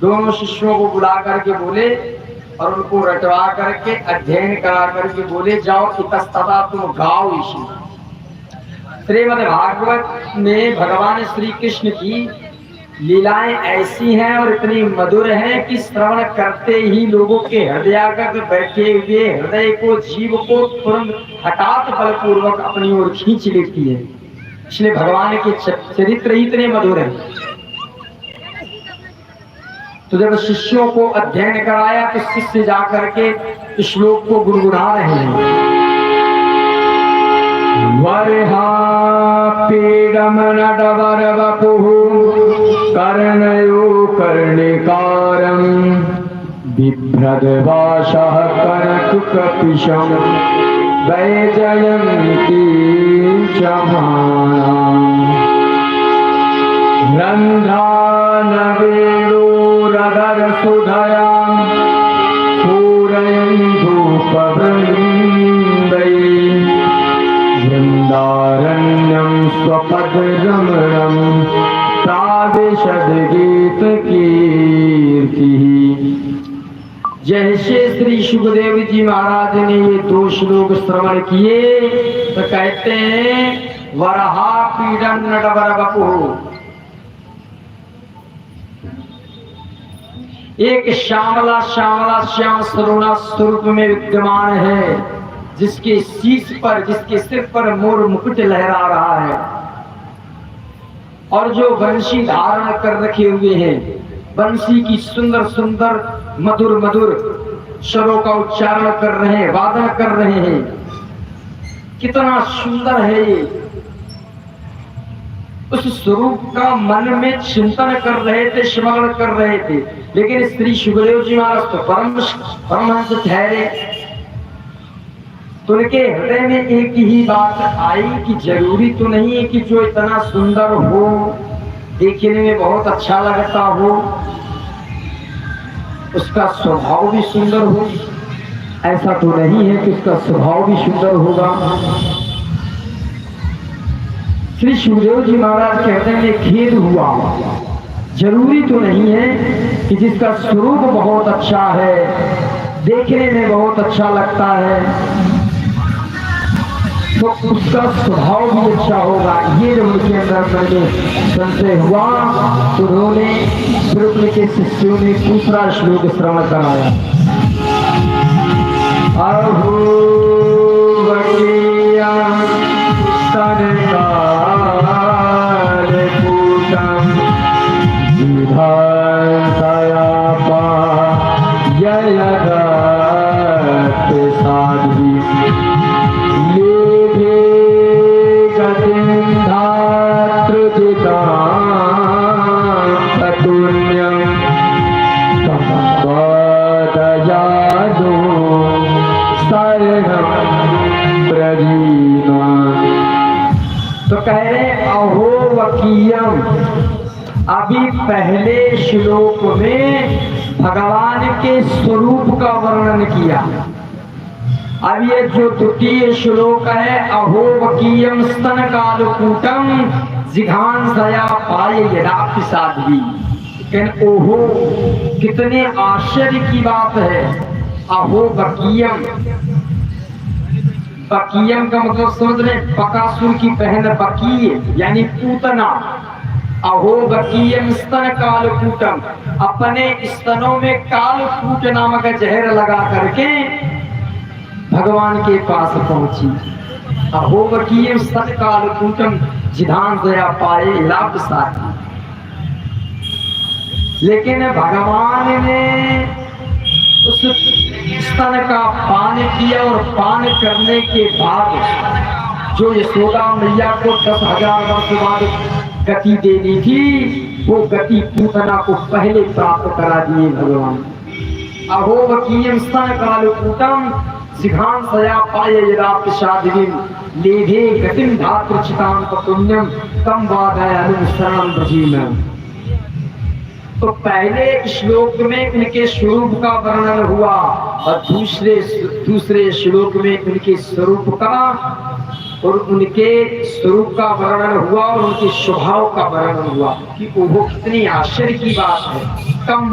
दोनों शिष्यों को बुला करके बोले और उनको रटवा करके अध्ययन करा करके बोले, जाओ इतस्ततः तुम गाओ इसी। श्रीमद् भागवत में भगवान श्री कृष्ण की लीलाएं ऐसी हैं और इतनी मधुर हैं कि श्रवण करते ही लोगों के हृदयागत बैठे हुए हृदय को, जीव को तुरंत हठात बलपूर्वक अपनी ओर खींच लेती है। इसलिए भगवान के चरित्र ही इतने मधुर हैं। तो जब शिष्यों को अध्ययन कराया तो शिष्य जाकर के श्लोक को गुनगुना रहे हैं। वरहा पीडम नटवर वपुः कर्णयो कर्णिकारं बिभ्रद्भाषः कनककपिशं वैजयन्ती च मानाम् रन्ध्रानवेणोरधर सुधयां पूरयन् धूपवृन्दै वृन्दारण्यं स्वपदरमणं प्राविशद गीतकीर्तिः। जैसे श्री सुखदेव जी महाराज ने ये 2 श्लोक श्रवण किए तो कहते हैं वरहा पीडम नटवर वपुः, एक श्यामला श्यामला श्याम सरुणा स्वरूप में विद्यमान है, जिसके शीश पर, जिसके सिर पर मोर मुकुट लहरा रहा है और जो बंशी धारण कर रखे हुए हैं, बंशी की सुंदर सुंदर मधुर मधुर स्वरों का उच्चारण कर रहे हैं, वादन कर रहे हैं। कितना सुंदर है ये। उस स्वरूप का मन में चिंतन कर रहे थे, स्मरण कर रहे थे। लेकिन श्री सुखदेव जी महाराज तो परमहंस ठहरे, तो उनके हृदय में एक ही बात आई कि जरूरी तो नहीं है कि जो इतना सुंदर हो, देखने में बहुत अच्छा लगता हो, उसका स्वभाव भी सुंदर हो। ऐसा तो नहीं है कि उसका स्वभाव भी सुंदर होगा। श्री सुखदेव जी महाराज के हृदय में खेद हुआ। जरूरी तो नहीं है कि जिसका स्वरूप बहुत अच्छा है, देखने में बहुत अच्छा लगता है, तो उसका स्वभाव भी अच्छा होगा। ये जो उनके अंदर मैंने संशय हुआ तो उन्होंने फिर उनके शिष्यों ने दूसरा श्लोक श्रवण कराया। अहो वकीया तनकालकूटं विधानतया पाययदत् साध्वी तो कह रहे अहो वकीयम। अभी पहले श्लोक में भगवान के स्वरूप का वर्णन किया। अब ये जो द्वितीय श्लोक है अहो वकीयम स्तन कालकूटम जिघांसया पाय यदापि साध्वी। ओहो, कितने आश्चर्य की बात है। अहो वकीयम, बकीयम का मतलब समझ रहे, बकासुर की बहन बकीय यानी पूतना। अहो बकीयम स्तन कालकूटम, अपने स्तनों में कालकूट नामक जहर लगा करके भगवान के पास पहुंची। अहो बकीयम स्तन कालकूटम जिधान दया पाए लाभ साथी। लेकिन भगवान ने उस स्तन का पान किया और पान करने के बाद जो यशोदा मैया को 10,000 वर्ष बाद गति देनी थी, वो गति पूतना को पहले प्राप्त करा दिए भगवान। अहो वकीयम स्तन कालकूटम जिघांसया पाय यदापि साध्वीं लेभे गतिं धातृचितां पुण्यं तं वादय अनुसरणं ब्रजीम। तो पहले श्लोक में उनके स्वरूप का वर्णन हुआ और दूसरे श्लोक में उनके स्वरूप का और उनके स्वरूप का वर्णन हुआ और उनके स्वभाव का वर्णन हुआ कि वो कितनी आश्चर्य की बात है। कम